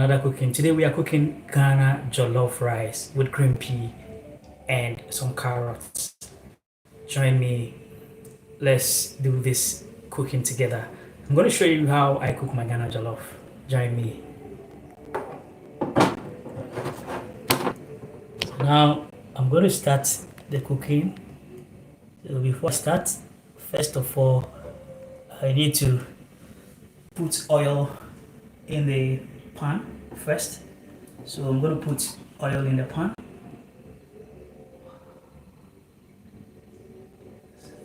another cooking. Today we are cooking Ghana jollof rice with green pea and some carrots. Join me. Let's do this cooking together. I'm going to show you how I cook my Ghana jollof. Join me. Now I'm going to start the cooking. So before I start, first of all, I need to put oil in the pan first. So I'm going to put oil in the pan.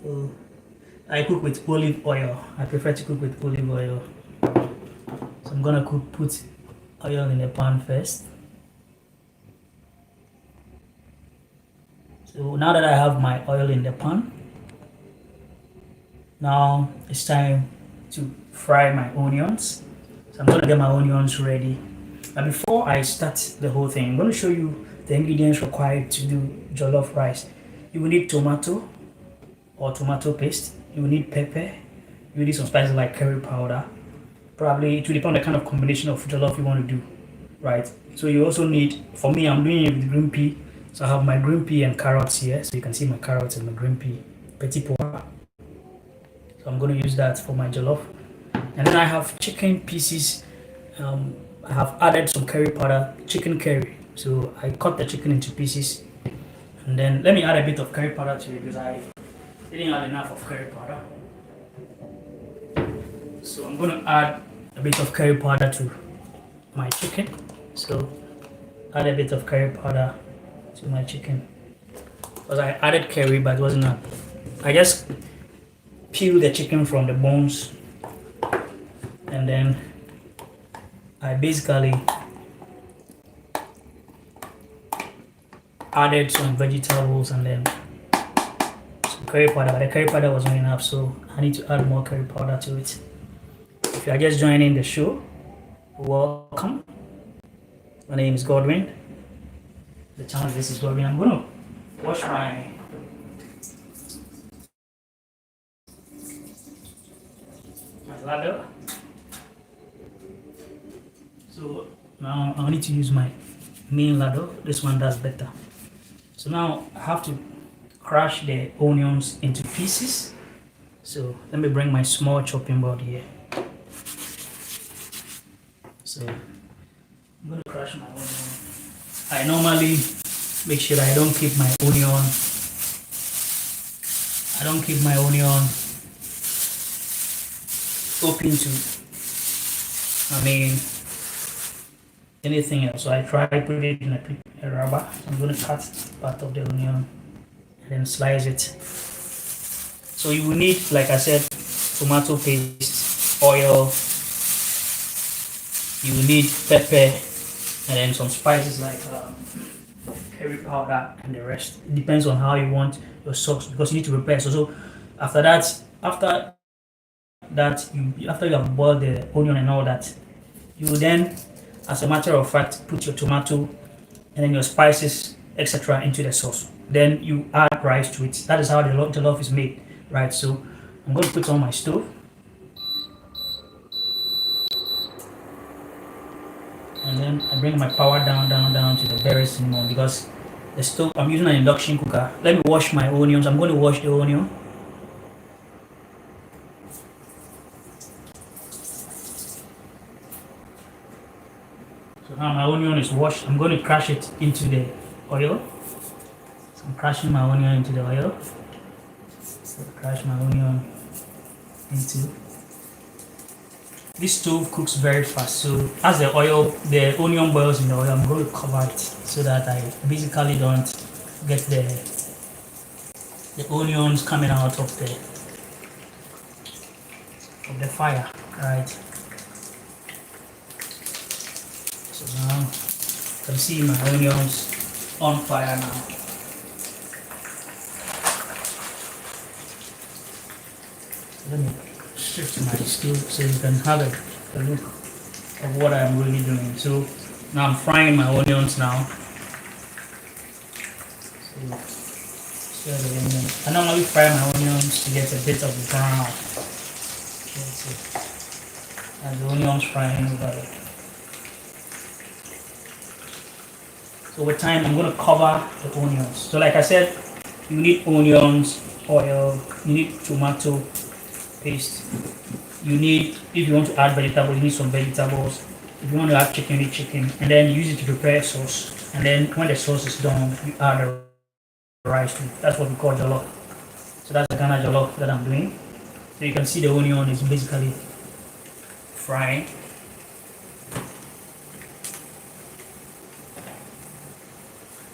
So I cook with olive oil. I prefer to cook with olive oil. So I'm gonna put oil in the pan first. So now that I have my oil in the pan, now it's time to fry my onions. So I'm gonna get my onions ready. Now before I start the whole thing, I'm gonna show you the ingredients required to do jollof rice. You will need tomato or tomato paste. You will need pepper. You will need some spices like curry powder. Probably it will depend on the kind of combination of jollof you want to do, right? So you also need, for me, I'm doing it with green pea. So I have my green pea and carrots here. So you can see my carrots and my green pea, petit pois. So I'm going to use that for my jollof. And then I have chicken pieces. I have added some curry powder, chicken curry. So I cut the chicken into pieces. And then let me add a bit of curry powder to it because I didn't add enough of curry powder. So I'm going to add a bit of curry powder to my chicken. So add a bit of curry powder to my chicken. Because I added curry, but it wasn't enough. I just peel the chicken from the bones, and then I basically added some vegetables and then some curry powder. But the curry powder wasn't enough, so I need to add more curry powder to it. If you are just joining the show, welcome. My name is Godwin. The channel, this is Godwin. I'm going to wash my ladle. So now I need to use my main ladle. This one does better. So now I have to crush the onions into pieces. So let me bring my small chopping board here. So I'm going to crush my onion. I normally make sure that I don't keep my onion open to, anything else. So I try to put it in a rubber. I'm going to cut part of the onion and then slice it. So you will need, like I said, tomato paste, oil. You will need pepper and then some spices like curry powder and the rest. It depends on how you want your sauce because you need to prepare. So after you have boiled the onion and all that, you will then, as a matter of fact, put your tomato and then your spices, etc., into the sauce. Then you add rice to it. That is how the jollof is made, right? So I'm going to put on my stove. And then I bring my power down to the very minimum because the stove, I'm using an induction cooker. Let me wash my onions. I'm going to wash the onion. So now my onion is washed. I'm going to crush it into the oil. So I'm crushing my onion into the oil. So crush my onion into. This stove cooks very fast, so as the onion boils in the oil, I'm going to cover it so that I basically don't get the onions coming out of the fire, right? So now you can see my onions on fire now. Let me shift my stove so you can have a look of what I'm really doing. So now I'm frying my onions now. So I normally fry my onions to get a bit of brown. And the onions frying over there. So with time, I'm going to cover the onions. So like I said, you need onions, oil, you need tomato paste. You need, if you want to add vegetables, you need some vegetables. If you want to add chicken, you need chicken. And then you use it to prepare sauce. And then when the sauce is done, you add the rice to it. That's what we call jollof. So that's the kind of jollof that I'm doing. So you can see the onion is basically frying.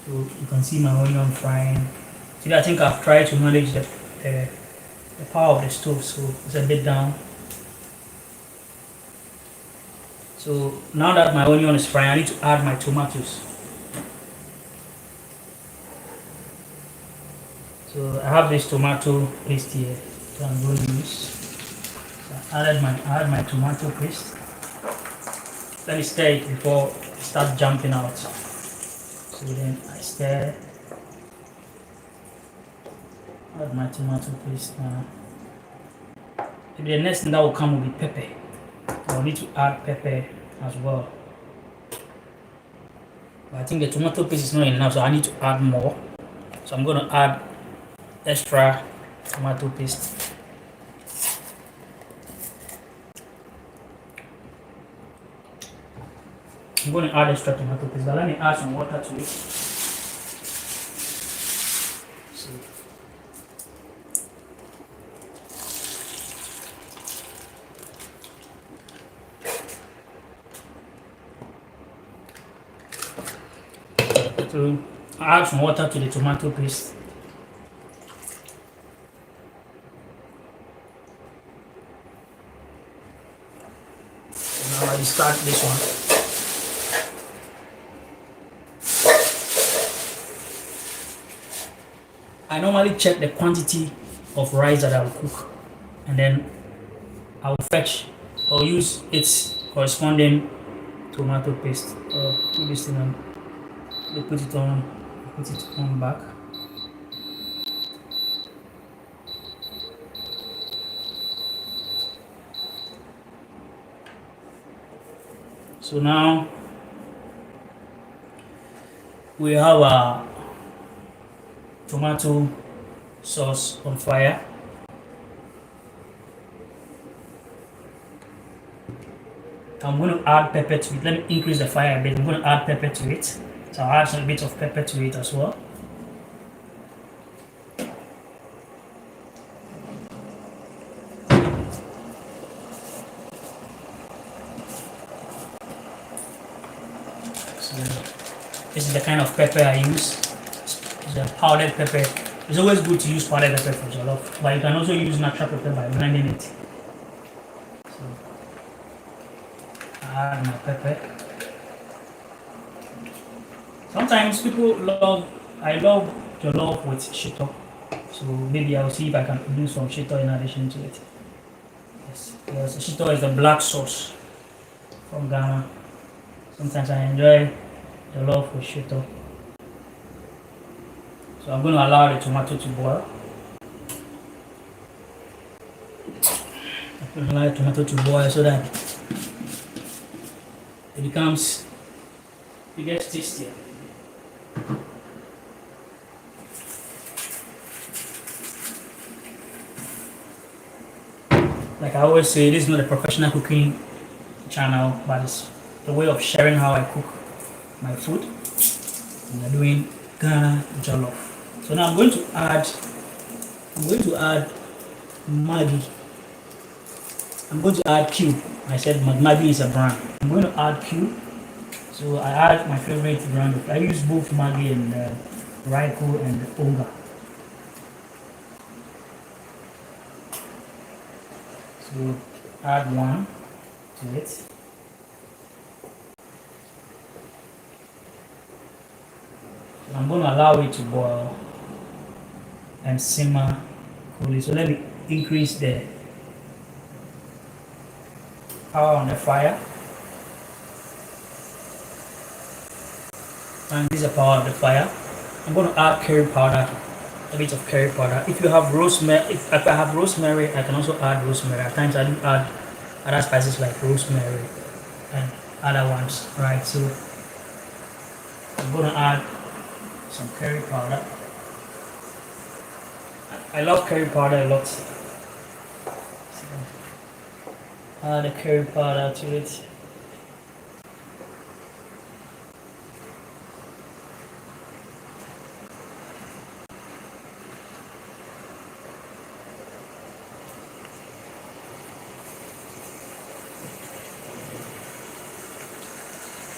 So you can see my onion frying. Today I think I've tried to manage the power of the stove, so it's a bit down. So now that my onion is frying, I need to add my tomatoes. So I have this tomato paste here that I'm going to use. So I add my tomato paste. Let me stir it before it starts jumping out. So then I stir. Add my tomato paste now. Maybe the next thing that will come will be pepper. I'll need to add pepper as well. But I think the tomato paste is not enough, so I need to add more. So I'm going to add extra tomato paste. I'm going to add extra tomato paste, but let me add some water to it. So I add some water to the tomato paste. So now I start this one. I normally check the quantity of rice that I will cook, and then I will fetch or use its corresponding tomato paste. Put this thing on. Put it on back. So now we have our tomato sauce on fire. I'm going to add pepper to it. Let me increase the fire a bit. I'm going to add pepper to it. So I'll add some bit of pepper to it as well. So this is the kind of pepper I use. It's a powdered pepper. It's always good to use powdered pepper for jollof, but you can also use natural pepper by blending it. So I add my pepper. Sometimes I love jollof with shito. So maybe I'll see if I can do some shito in addition to it. Yes, because shito is the black sauce from Ghana. Sometimes I enjoy jollof with shito. So I'm going to allow the tomato to boil. I'm going to allow the tomato to boil so that it gets tastier. Like I always say, this is not a professional cooking channel, but it's a way of sharing how I cook my food. And we're doing Ghana Jollof. So now I'm going to add Maggi. I'm going to add cube. I said Maggi is a brand. I'm going to add cube. So I add my favorite brand. I use both Maggi and Raiko and Onga. So add one to it. I'm going to allow it to boil and simmer coolly. So let me increase the power on the fire. And this is the power of the fire. I'm going to add curry powder, a bit of curry powder. If you have rosemary, if I have rosemary, I can also add rosemary. At times I do add other spices like rosemary and other ones, right? So I'm gonna add some curry powder. I love curry powder a lot. So add the curry powder to it.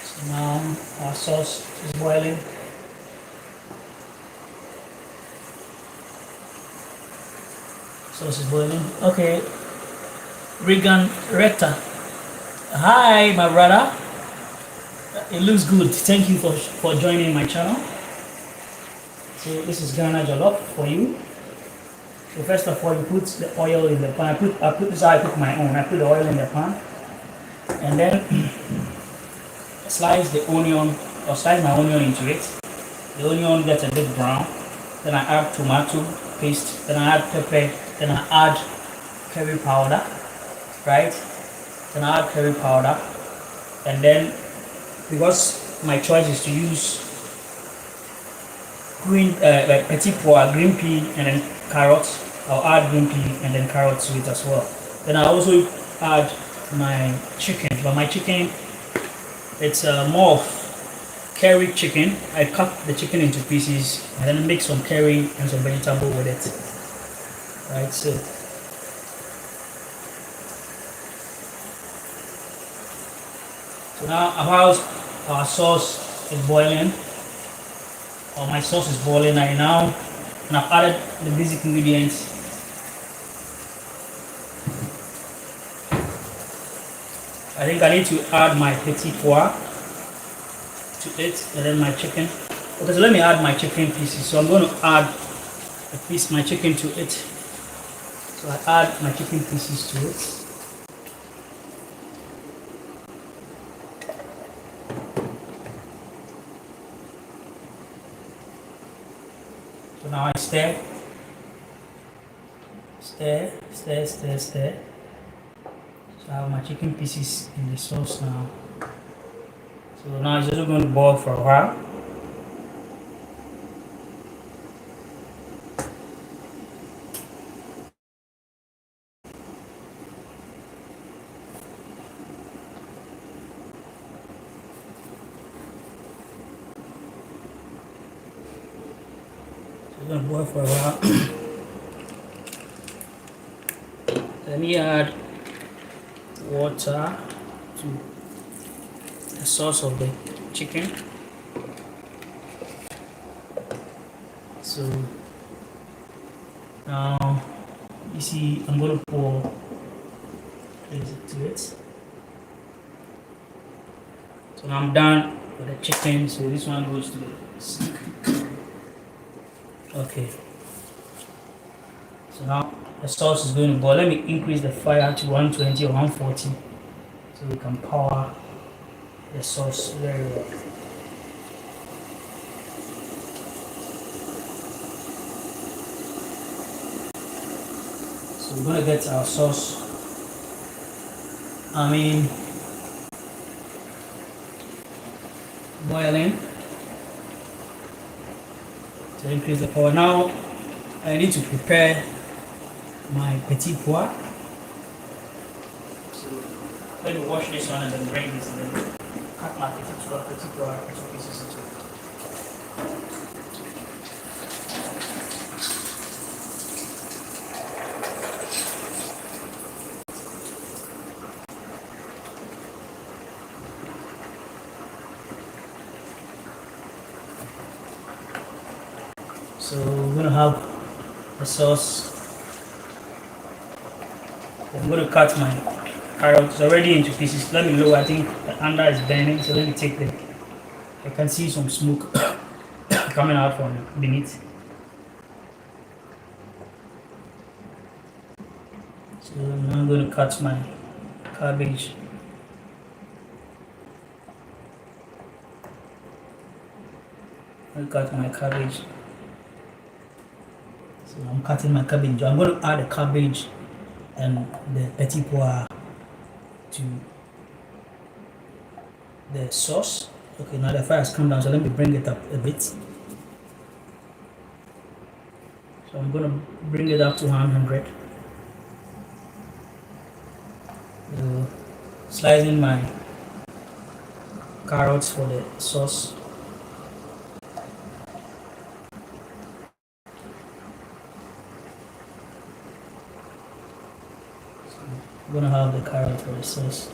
So now our sauce is boiling. Sauce is boiling. Okay, Regan Rector. Hi, my brother. It looks good. Thank you for joining my channel. So this is Ghana Jollof for you. So first of all, you put the oil in the pan. I put this how I cook my own. I put the oil in the pan, and then slice the onion or slice my onion into it. The onion gets a bit brown. Then I add tomato paste. Then I add pepper. Then I add curry powder, right? Then I add curry powder, and then because my choice is to use green like petit pois, green pea, and then carrots, I'll add green pea and then carrots to it as well. Then I also add my chicken, but my chicken, it's more of curry chicken. I cut the chicken into pieces and then mix some curry and some vegetable with it. Right, so now while our sauce is boiling, or my sauce is boiling right now, and I've added the basic ingredients. I think I need to add my petit pois to it, and then my chicken. Okay, so let me add my chicken pieces. So I'm going to add my chicken to it. So I add my chicken pieces to it. So now I stir. So I have my chicken pieces in the sauce now. So now it's just going to boil for a while. It's going to boil for a while. Let me add water to the sauce of the chicken. So now you see I'm going to pour it to it. So now I'm done with the chicken. So this one goes to the sink. Okay. So now the sauce is going to boil. Let me increase the fire to 120 or 140 so we can power the sauce very well. So we're going to get our sauce, boiling. So increase the power. Now I need to prepare my petit pois. So let me wash this one and then bring this and then cut my petit pois into pieces into it. So we're gonna have the sauce. I'm going to cut my carrots already into pieces. Let me lower. I think the under is burning, so let me take them. I can see some smoke coming out from beneath. So I'm going to cut my cabbage. I'll cut my cabbage. So I'm cutting my cabbage. I'm going to add the cabbage and the petit pois to the sauce, Okay, now the fire has come down, so let me bring it up a bit. So I'm gonna bring it up to 100. Slicing my carrots for the sauce. So I'm gonna have the carrot for the sauce.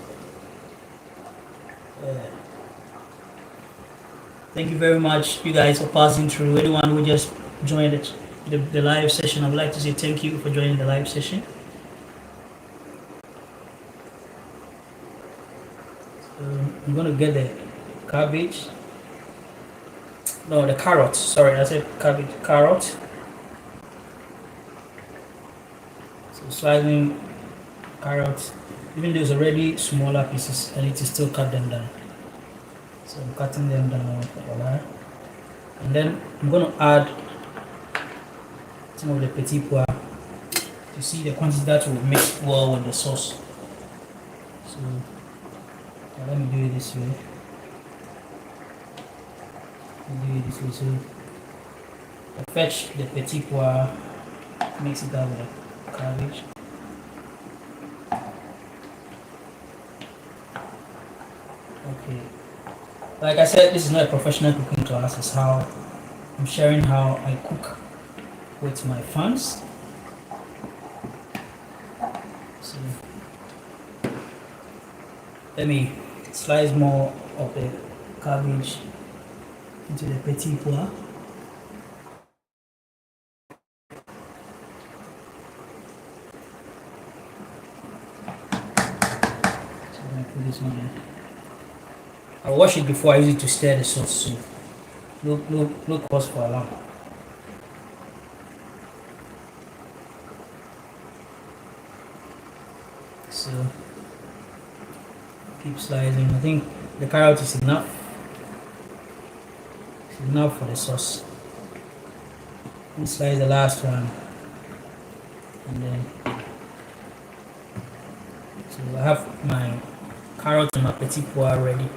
Thank you very much, you guys, for passing through. Anyone who just joined the live session, I would like to say thank you for joining the live session. So I'm gonna get the cabbage. No, the carrots. Sorry, I said cabbage. Carrot. So slicing carrots. Even though it's already smaller pieces, I need to still cut them down. So I'm cutting them down for that. And then I'm going to add some of the petit pois to see the quantity that will mix well with the sauce. So let me do it this way. So I fetch the petit pois, mix it up with the cabbage. Okay. Like I said, this is not a professional cooking class. It's how I'm sharing how I cook with my fans. So let me slice more of the cabbage into the petit pois. So I'm gonna put this one in. I'll wash it before I use it to stir the sauce. So no cause for alarm. So keep slicing. I think the carrot is enough. It's enough for the sauce. And slice the last one, and then so I have my carrot and my petit pois ready.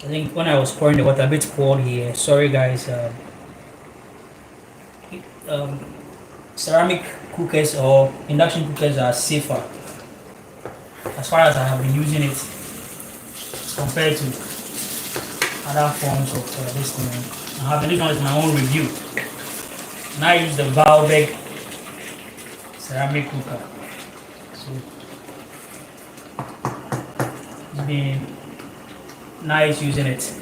I think when I was pouring the water, a bit poured here. Sorry guys. Ceramic cookers or induction cookers are safer as far as I have been using it compared to other forms of this thing. I have been doing my own review. And I use the Valbec ceramic cooker. So it's been nice using it.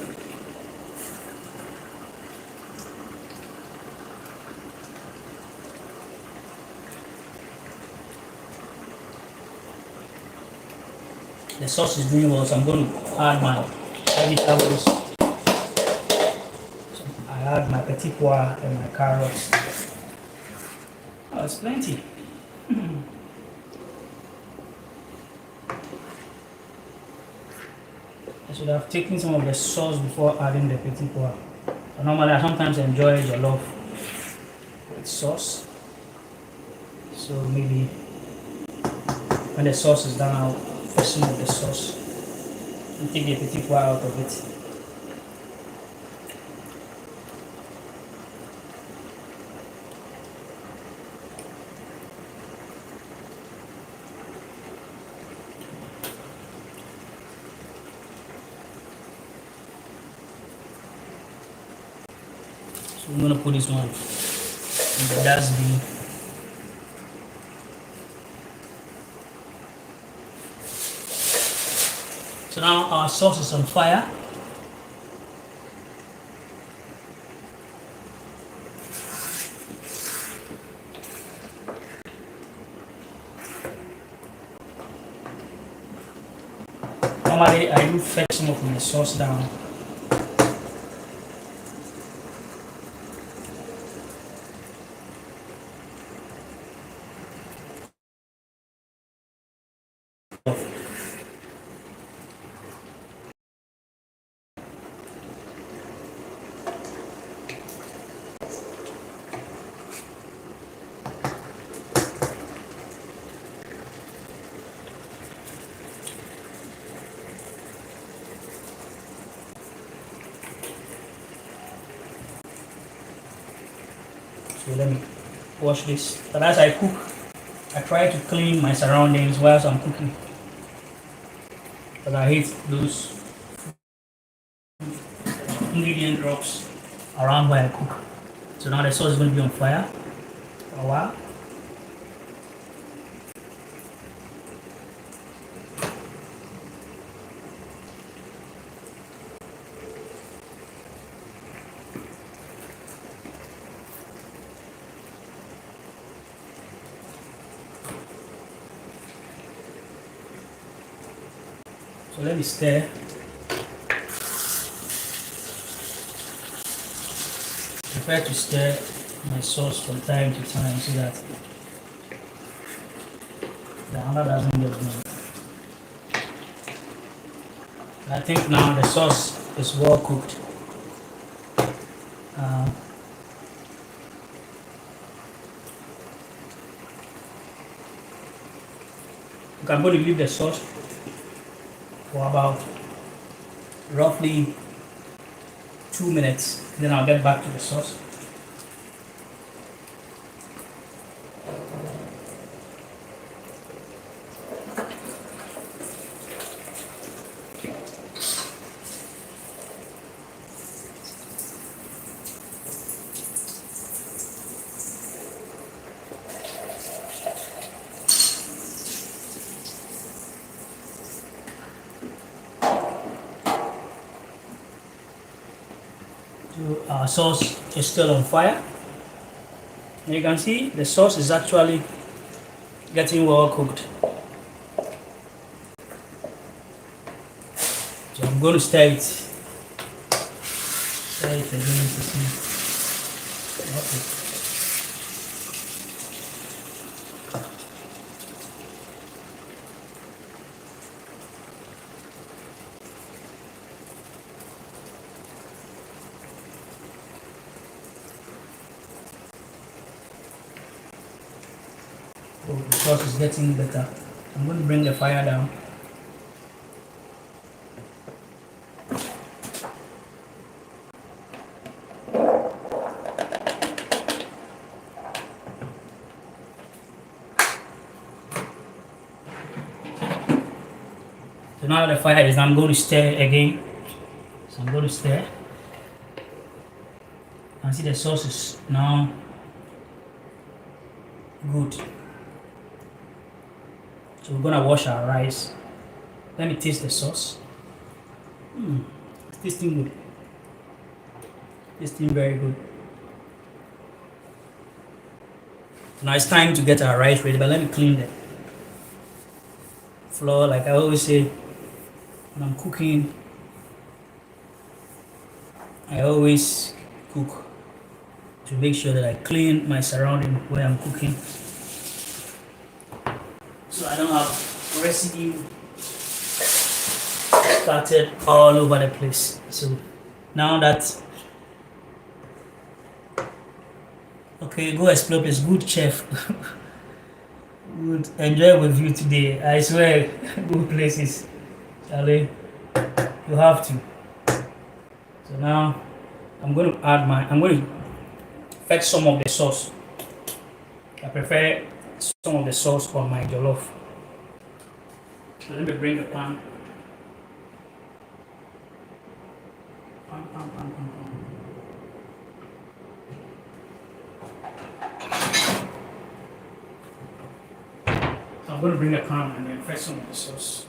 The sauce is doing well, so I'm going to add my vegetables. So I add my petit pois and my carrots. Oh, it's plenty. I should have taken some of the sauce before adding the petit pois. But normally, I sometimes enjoy jollof with sauce. So maybe when the sauce is done, I'll fish some of the sauce and take the petit pois out of it. So I'm gonna put this one in the dustbin. So now our sauce is on fire. Normally I do fetch some of my sauce down. So let me wash this. But as I cook, I try to clean my surroundings whilst I'm cooking. Because I hate those ingredient drops around where I cook. So now the sauce is going to be on fire for a while. So let me stir. I prefer to stir my sauce from time to time so that the hammer doesn't get burnt. I think now the sauce is well cooked. I'm going to leave the sauce for about roughly 2 minutes. Then I'll get back to the sauce. So our sauce is still on fire. And you can see the sauce is actually getting well cooked. So I'm going to stir it. Stir it again to see. Okay. So the sauce is getting better. I'm going to bring the fire down. So now the fire is, I'm going to stir again. So I'm going to stir. You can see the sauce is now good. So we're gonna wash our rice. Let me taste the sauce. It's tasting good. Tasting very good. Now it's time to get our rice ready, but let me clean the floor. Like I always say, when I'm cooking, I always cook to make sure that I clean my surrounding where I'm cooking, so I don't have residue scattered all over the place. So now that, okay, go explore place. Good chef. Good. Enjoy with you today. I swear, good places. Charlie, you have to. So now I'm going to fetch some of the sauce. I prefer some of the sauce on my jollof. So let me bring the pan. Pan. So I'm going to bring the pan and then fetch some of the sauce.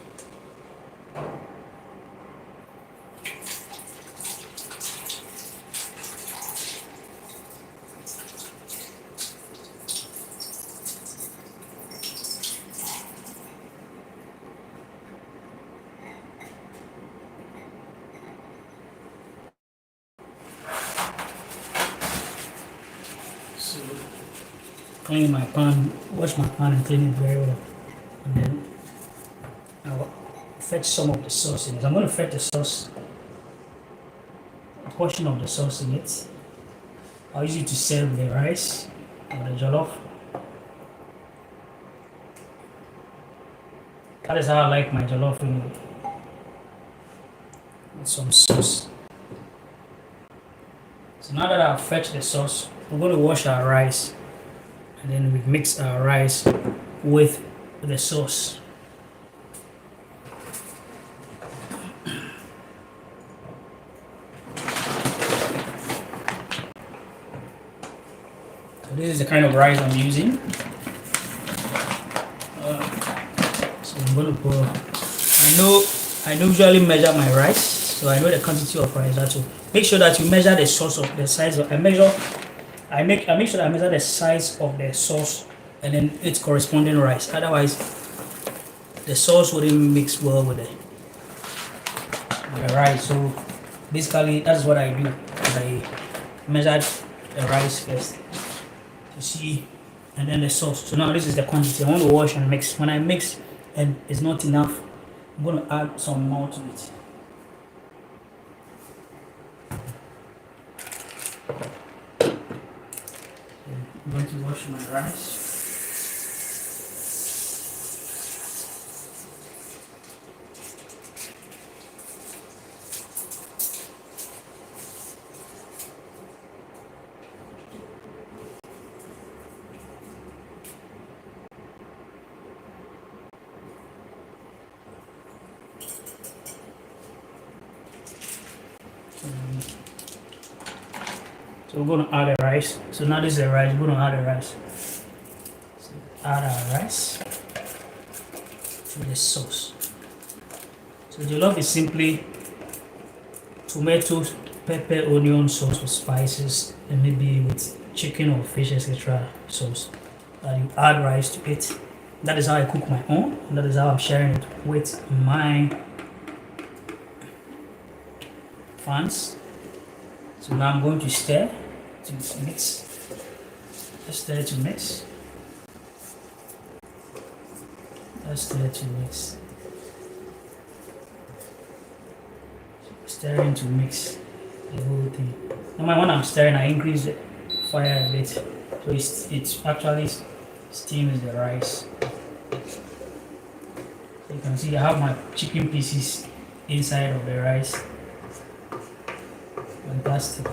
So clean my pan, wash my pan and clean it very well. And then I'll fetch some of the sauce in it. I'm going to fetch the sauce, a portion of the sauce in it. I'll use it to serve the rice or the jollof. That is how I like my jollof anyway. With some sauce. So now that I've fetched the sauce, we're going to wash our rice, and then we mix our rice with the sauce. So this is the kind of rice I'm using. So I'm going to pour. I usually measure my rice, so I know the quantity of rice. That's all. Make sure that you measure the sauce of the size of. I make sure that I measure the size of the sauce and then its corresponding rice. Otherwise, the sauce wouldn't mix well with the rice. So basically, that's what I do. I measured the rice first to see, and then the sauce. So now this is the quantity. I want to wash and mix. When I mix and it's not enough, I'm going to add some more to it. I'm going to wash my rice. So we're going to add the rice. So now this is the rice. We're going to add the rice. So add our rice to the sauce. So jollof is simply tomatoes, pepper, onion sauce with spices, and maybe with chicken or fish, etc. sauce. And you add rice to it. That is how I cook my own. And that is how I'm sharing it with my fans. So now I'm going to stir to mix. Just stir to mix. Just stir to mix. Stirring to mix the whole thing. Now when I'm stirring, I increase the fire a bit. So it actually steams the rice. So you can see I have my chicken pieces inside of the rice. Fantastic.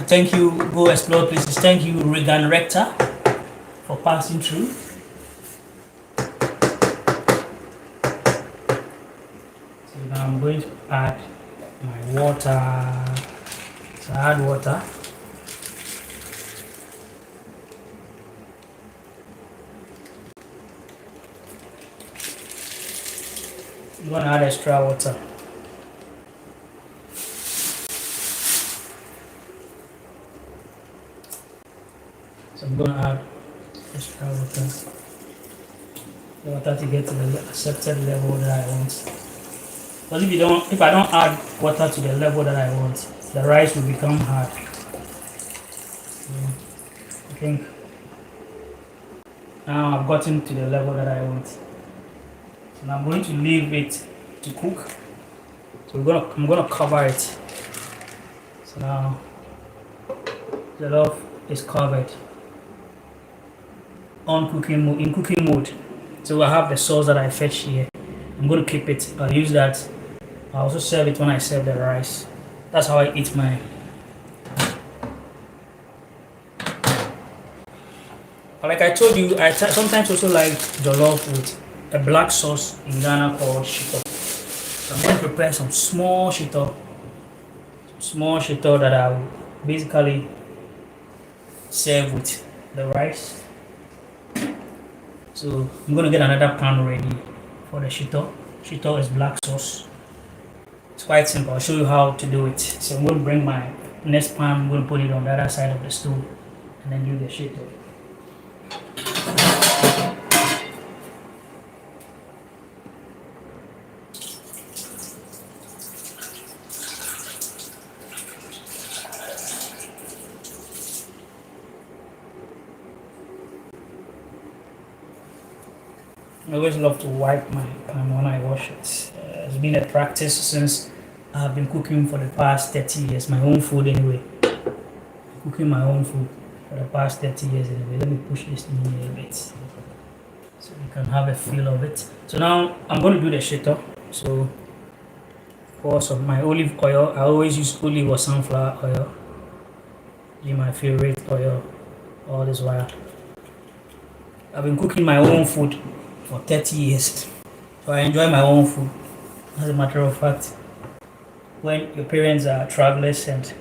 Thank you, Go Explore Places. Thank you, Regan Rector, for passing through. So now I'm going to add my water. So I add water. I'm going to add extra water. So I'm going to add extra water. The water to get to the accepted level that I want. But if I don't add water to the level that I want, the rice will become hard. So I think now I've gotten to the level that I want. So now I'm going to leave it to cook. So I'm gonna cover it. So now the jollof is covered in cooking mode. So I have the sauce that I fetched here. I'm going to keep it. I'll use that. I'll also serve it when I serve the rice. That's how I eat mine. But like I told you, I sometimes also like jollof with a black sauce in Ghana called shito. So I'm going to prepare some small shito that I will basically serve with the rice. So I'm going to get another pan ready for the shito. Shito is black sauce. It's quite simple. I'll show you how to do it. So I'm going to bring my next pan. I'm going to put it on the other side of the stove and then do the shito. I always love to wipe my pan when I wash it. It's been a practice since I've been cooking for the past 30 years. My own food anyway. Cooking my own food. for the past 30 years anyway. Let me push this thing in a bit so you can have a feel of it. So now I'm going to do the shito. So pour some my olive oil. I always use olive or sunflower oil. Be my favorite oil all this while. I've been cooking my own food for 30 years. So I enjoy my own food. As a matter of fact, when your parents are travelers and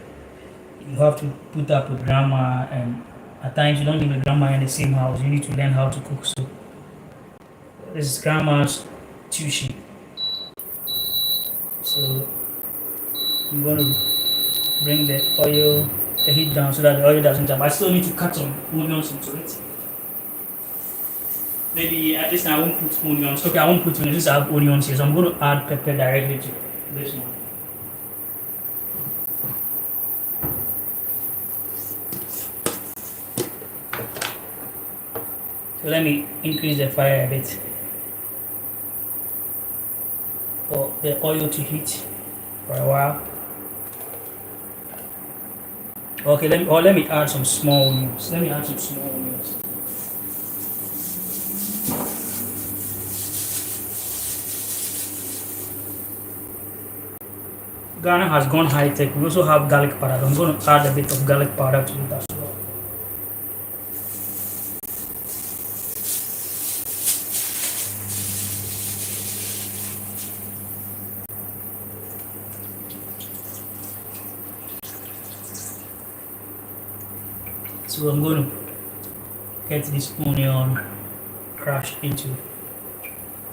you have to put up with grandma, and at times you don't live with grandma in the same house, you need to learn how to cook. So this is grandma's sushi. So I'm going to bring the oil, the heat down so that the oil doesn't jump. I still need to cut some onions into it. Maybe at least I won't put onions. Okay, I won't put onions. I have onions here, so I'm going to add pepper directly to this one. So let me increase the fire a bit for the oil to heat for a while. Okay, let me add some small onions. Let me add some small onions. Ghana has gone high tech. We also have garlic powder. I'm going to add a bit of garlic powder to it as well. So I'm going to get this onion crushed into.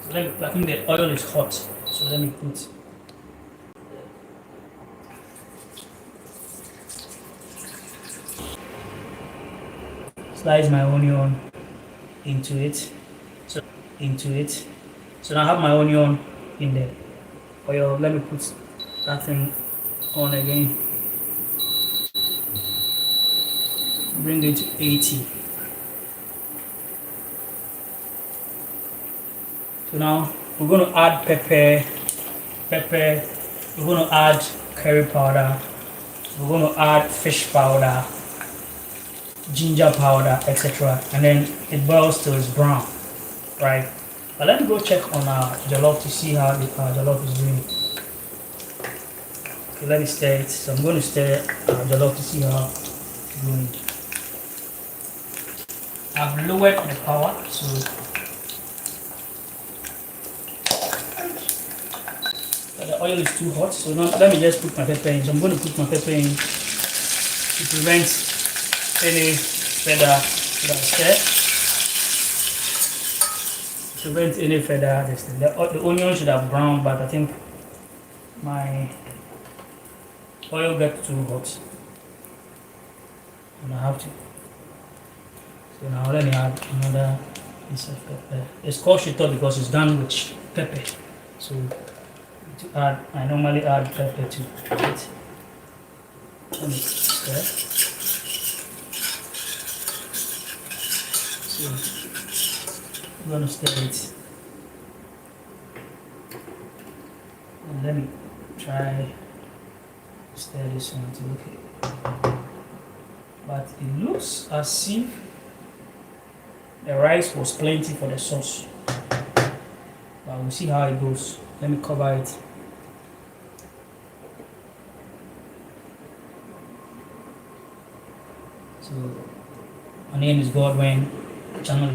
So I think the oil is hot. So let me put. Slice my onion into it. So now I have my onion in the oil. Let me put that thing on again. Bring it to 80. So now we're going to add pepper. We're going to add curry powder. We're going to add fish powder, ginger powder, etc. And then it boils till it's brown, right? But let me go check on our jollof to see how our jollof is doing. Okay, let me stir it. So I'm going to stir our jollof to see how it's doing. I've lowered the power, so the oil is too hot. So now let me just put my pepper in. So I'm going to put my pepper in to prevent any feather prevent any feather. The onion should have browned, but I think my oil got too hot, and I have to. So now let me add another piece of pepper. It's called shito because it's done with pepper. So to add, I normally add pepper to it. Let me stir. So I'm going to stir it. And let me try stir this one to look it. But it looks as if the rice was plenty for the sauce. But we'll see how it goes. Let me cover it. So my name is Godwin. The channel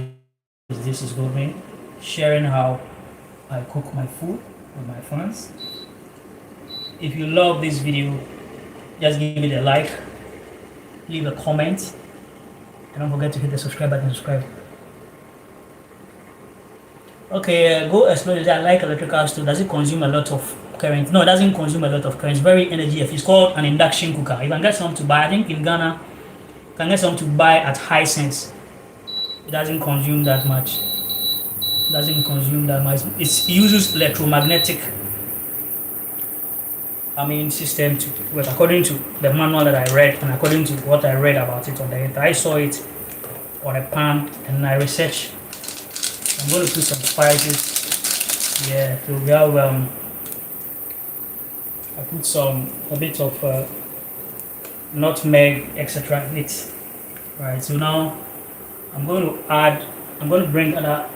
is This is Godwin. Sharing how I cook my food with my friends. If you love this video, just give it a like, leave a comment, and don't forget to hit the subscribe button. Subscribe. Okay, go explore it. I like electrical stove. Does it consume a lot of current? No, it doesn't consume a lot of current. It's very energy efficient. It's called an induction cooker. You can get some to buy. I think in Ghana, you can get some to buy at high cents. It doesn't consume that much. It uses electromagnetic system to work according to the manual that I read and according to what I read about it on the internet. I saw it on a pan and I researched. I'm going to put some spices. Yeah, so we have I put a bit of nutmeg, etc. in it. Right, so now I'm going to add, I'm going to bring other,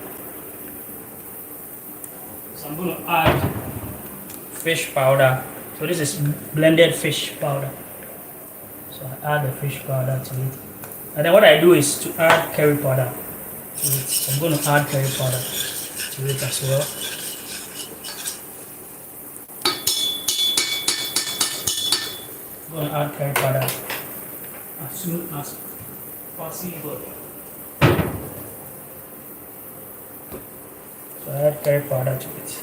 so I'm going to add fish powder. So this is blended fish powder. So I add the fish powder to it. And then what I do is to add curry powder to it. So I'm going to add curry powder to it as well. I'm going to add curry powder as soon as possible. So I add curry powder to it.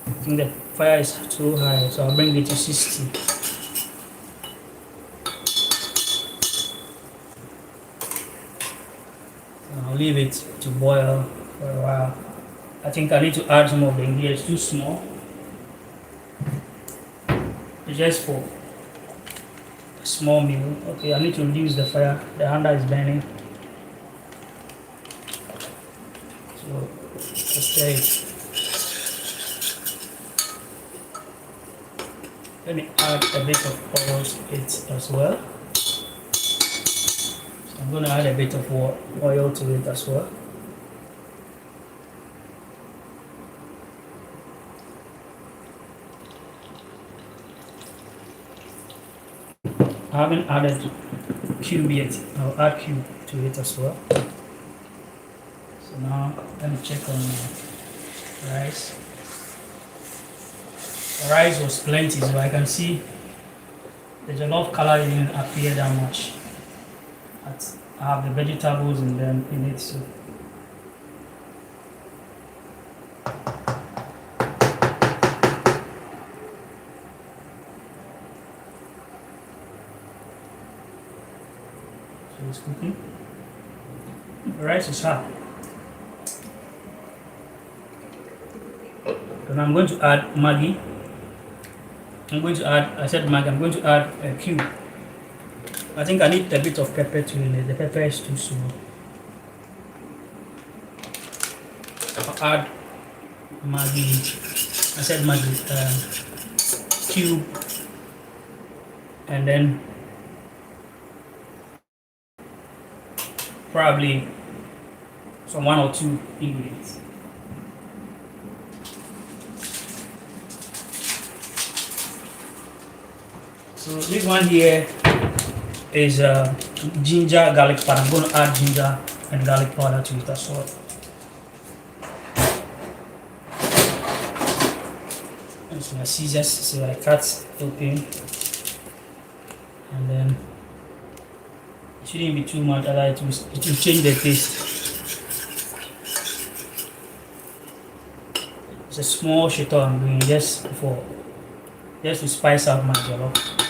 I think the fire is too high, so I'll bring it to 60. I'll leave it to boil for a while. I think I need to add some of the ingredients. Too small. It's just for a small meal. Okay, I need to reduce the fire. The under is burning. So let's stir it. Let me add a bit of oil to it as well. So I'm going to add a bit of oil to it as well. I haven't added cube yet. I'll add cube to it as well. So now let me check on the rice. The rice was plenty, so I can see the jollof color didn't appear that much. I have the vegetables in it, so it's cooking. The rice is hot. And I'm going to add Maggi. I said Maggi, I'm going to add a cube. I think I need a bit of pepper too in it. The pepper is too small. I'll add Maggi. I said Maggi, cube. And then probably some 1 or 2 ingredients. So this one here is ginger garlic powder. I'm going to add ginger and garlic powder to it as well. And so my scissors, so I cut open, and then it shouldn't be too much, otherwise it will change the taste. It's a small shito I'm doing just to spice up my jollof.